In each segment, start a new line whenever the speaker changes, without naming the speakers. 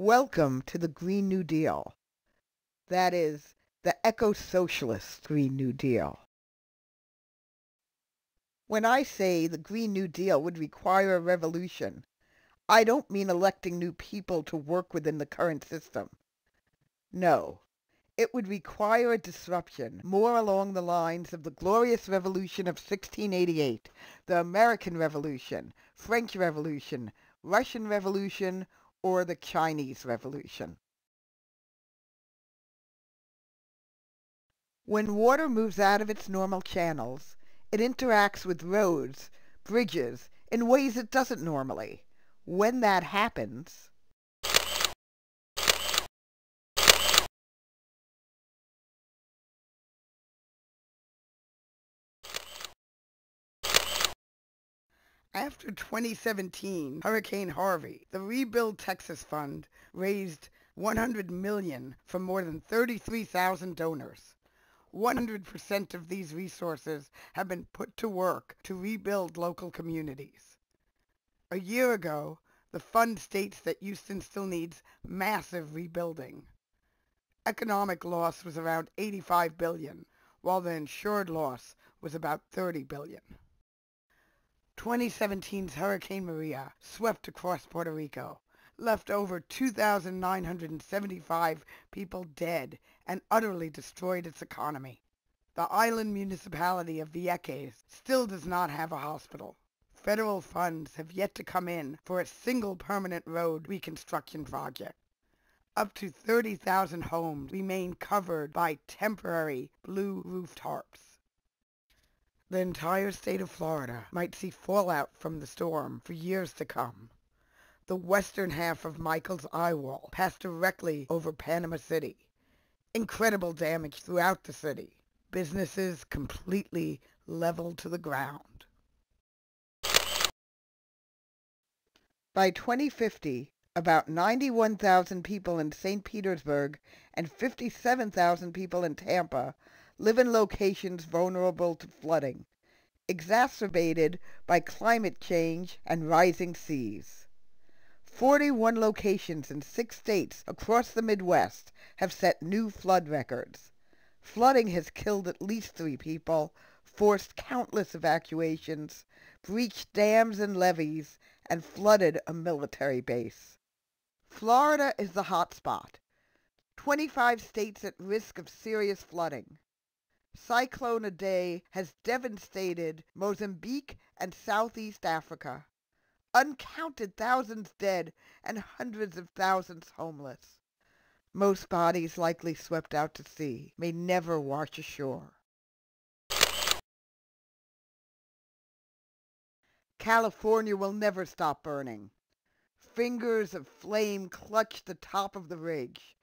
Welcome to the Green New Deal. That is, the eco-socialist Green New Deal. When I say the Green New Deal would require a revolution, I don't mean electing new people to work within the current system. No, it would require a disruption more along the lines of the Glorious Revolution of 1688, the American Revolution, French Revolution, Russian Revolution, or the Chinese Revolution. When water moves out of its normal channels, it interacts with roads, bridges, in ways it doesn't normally. When that happens, after 2017 Hurricane Harvey, the Rebuild Texas Fund raised $100 million from more than 33,000 donors. 100% of these resources have been put to work to rebuild local communities. A year ago, the fund states that Houston still needs massive rebuilding. Economic loss was around $85 billion, while the insured loss was about $30 billion. 2017's Hurricane Maria swept across Puerto Rico, left over 2,975 people dead, and utterly destroyed its economy. The island municipality of Vieques still does not have a hospital. Federal funds have yet to come in for a single permanent road reconstruction project. Up to 30,000 homes remain covered by temporary blue roof tarps. The entire state of Florida might see fallout from the storm for years to come. The western half of Michael's eye wall passed directly over Panama City. Incredible damage throughout the city. Businesses completely leveled to the ground. By 2050, about 91,000 people in St. Petersburg and 57,000 people in Tampa live in locations vulnerable to flooding, exacerbated by climate change and rising seas. 41 locations in 6 states across the Midwest have set new flood records. Flooding has killed at least 3 people, forced countless evacuations, breached dams and levees, and flooded a military base. Florida is the hotspot. 25 states at risk of serious flooding. Cyclone Idai has devastated Mozambique and Southeast Africa. Uncounted thousands dead and hundreds of thousands homeless. Most bodies likely swept out to sea may never wash ashore. California will never stop burning. Fingers of flame clutch the top of the ridge.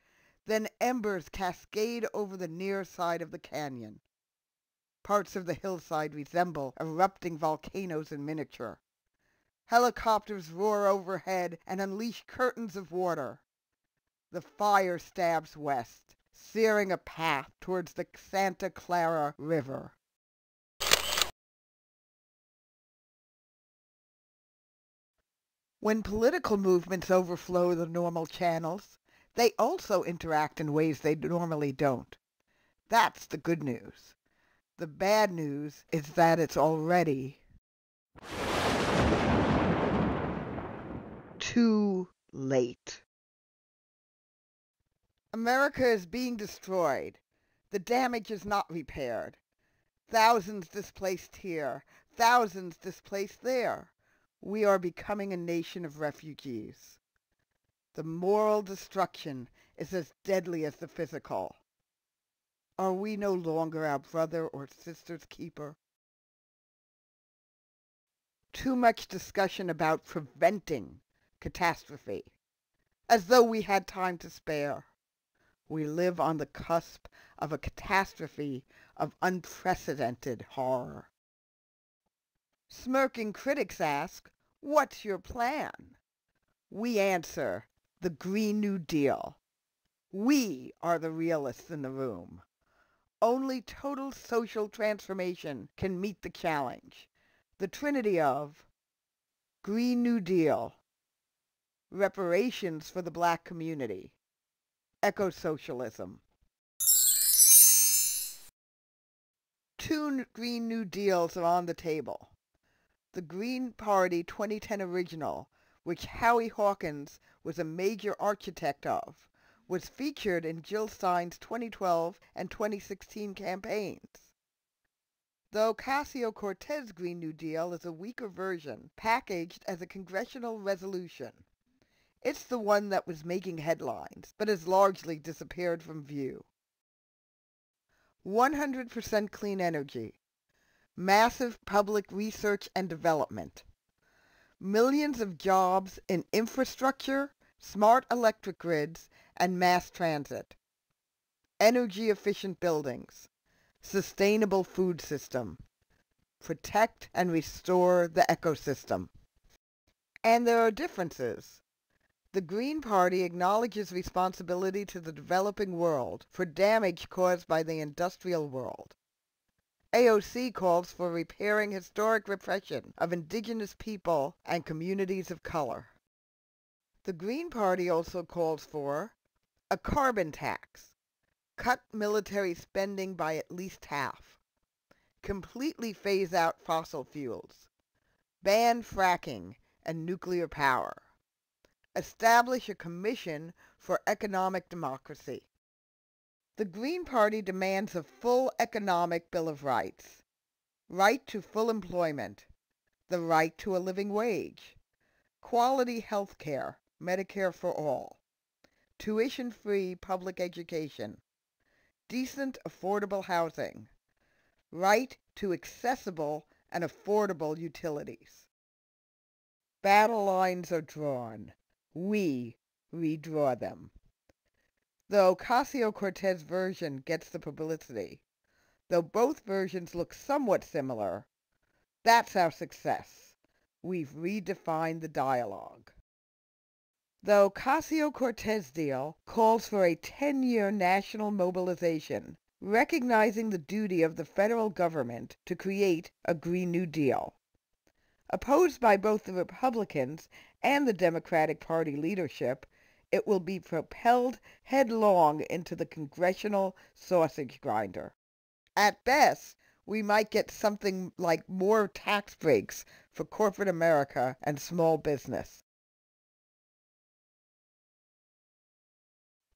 Then embers cascade over the near side of the canyon. Parts of the hillside resemble erupting volcanoes in miniature. Helicopters roar overhead and unleash curtains of water. The fire stabs west, searing a path towards the Santa Clara River. When political movements overflow the normal channels, they also interact in ways they normally don't. That's the good news. The bad news is that it's already too late. America is being destroyed. The damage is not repaired. Thousands displaced here, thousands displaced there. We are becoming a nation of refugees. The moral destruction is as deadly as the physical. Are we no longer our brother or sister's keeper? Too much discussion about preventing catastrophe, as though we had time to spare. We live on the cusp of a catastrophe of unprecedented horror. Smirking critics ask, "What's your plan?" We answer, the Green New Deal. We are the realists in the room. Only total social transformation can meet the challenge. The trinity of Green New Deal, reparations for the black community, eco-socialism. Two Green New Deals are on the table. The Green Party 2010 original, which Howie Hawkins was a major architect of, was featured in Jill Stein's 2012 and 2016 campaigns. The Ocasio-Cortez Green New Deal is a weaker version, packaged as a congressional resolution. It's the one that was making headlines, but has largely disappeared from view. 100% clean energy. Massive public research and development. Millions of jobs in infrastructure, smart electric grids, and mass transit. Energy-efficient buildings. Sustainable food system. Protect and restore the ecosystem. And there are differences. The Green Party acknowledges responsibility to the developing world for damage caused by the industrial world. AOC calls for repairing historic repression of indigenous people and communities of color. The Green Party also calls for a carbon tax, cut military spending by at least half, completely phase out fossil fuels, ban fracking and nuclear power, establish a commission for economic democracy. The Green Party demands a full economic Bill of Rights, right to full employment, the right to a living wage, quality health care, Medicare for all, tuition-free public education, decent affordable housing, right to accessible and affordable utilities. Battle lines are drawn. We redraw them. The Ocasio-Cortez version gets the publicity. Though both versions look somewhat similar, that's our success. We've redefined the dialogue. The Ocasio-Cortez deal calls for a 10-year national mobilization, recognizing the duty of the federal government to create a Green New Deal. Opposed by both the Republicans and the Democratic Party leadership, it will be propelled headlong into the congressional sausage grinder. At best, we might get something like more tax breaks for corporate America and small business.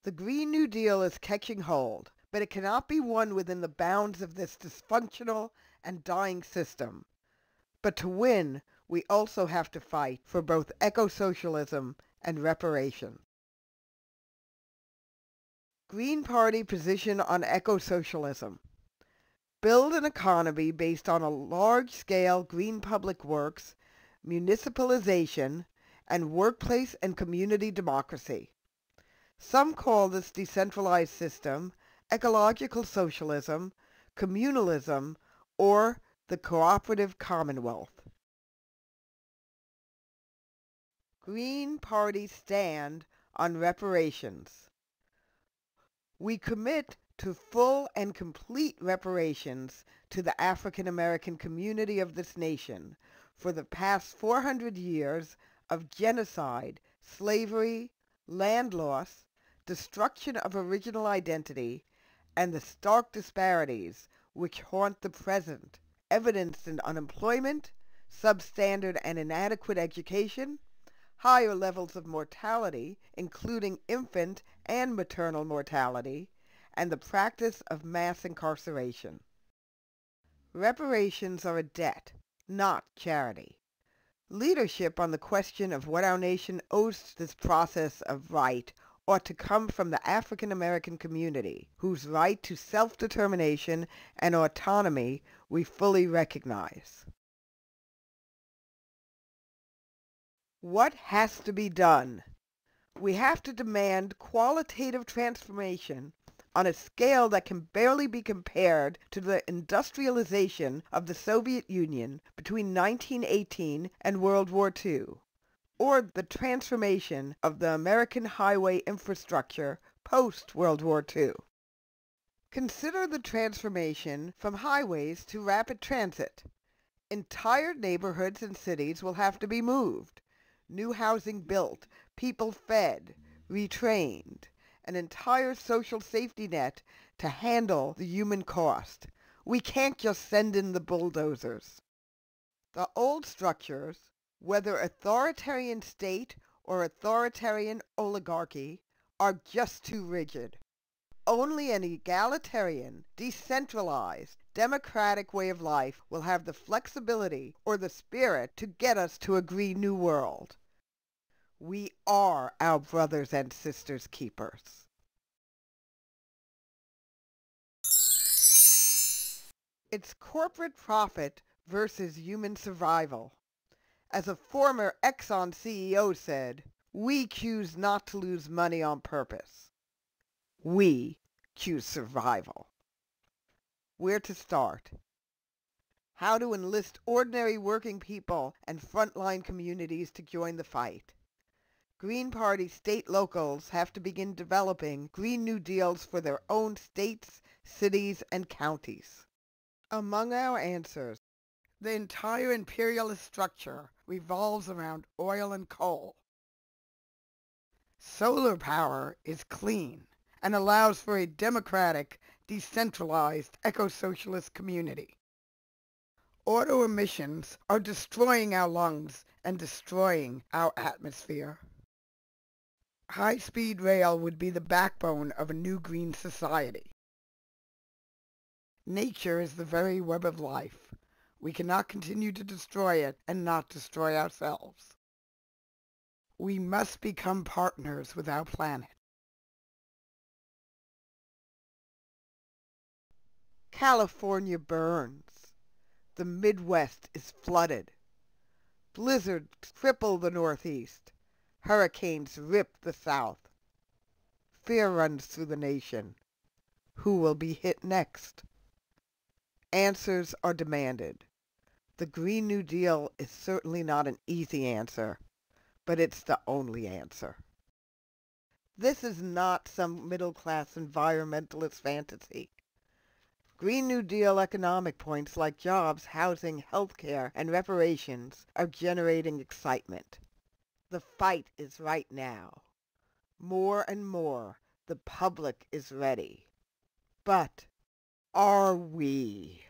The Green New Deal is catching hold, but it cannot be won within the bounds of this dysfunctional and dying system. But to win, we also have to fight for both eco-socialism and reparation. Green Party position on eco-socialism. Build an economy based on a large-scale green public works, municipalization, and workplace and community democracy. Some call this decentralized system ecological socialism, communalism, or the cooperative commonwealth. Green Party stand on reparations. We commit to full and complete reparations to the African American community of this nation for the past 400 years of genocide, slavery, land loss, destruction of original identity, and the stark disparities which haunt the present, evidenced in unemployment, substandard and inadequate education, higher levels of mortality, including infant and maternal mortality, and the practice of mass incarceration. Reparations are a debt, not charity. Leadership on the question of what our nation owes to this process of right ought to come from the African American community, whose right to self-determination and autonomy we fully recognize. What has to be done? We have to demand qualitative transformation on a scale that can barely be compared to the industrialization of the Soviet Union between 1918 and World War II, or the transformation of the American highway infrastructure post-World War II. Consider the transformation from highways to rapid transit. Entire neighborhoods and cities will have to be moved, new housing built, people fed, retrained, an entire social safety net to handle the human cost. We can't just send in the bulldozers. The old structures, whether authoritarian state or authoritarian oligarchy, are just too rigid. Only an egalitarian, decentralized, democratic way of life will have the flexibility or the spirit to get us to a green new world. We are our brothers and sisters' keepers. It's corporate profit versus human survival. As a former Exxon CEO said, we choose not to lose money on purpose. We choose survival. Where to start? How to enlist ordinary working people and frontline communities to join the fight. Green Party state locals have to begin developing Green New Deals for their own states, cities, and counties. Among our answers, the entire imperialist structure revolves around oil and coal. Solar power is clean and allows for a democratic, decentralized, eco-socialist community. Auto emissions are destroying our lungs and destroying our atmosphere. High-speed rail would be the backbone of a new green society. Nature is the very web of life. We cannot continue to destroy it and not destroy ourselves. We must become partners with our planet. California burns. The Midwest is flooded. Blizzards cripple the Northeast. Hurricanes rip the South. Fear runs through the nation. Who will be hit next? Answers are demanded. The Green New Deal is certainly not an easy answer, but it's the only answer. This is not some middle-class environmentalist fantasy. Green New Deal economic points like jobs, housing, healthcare, and reparations are generating excitement. The fight is right now. More and more, the public is ready. But are we?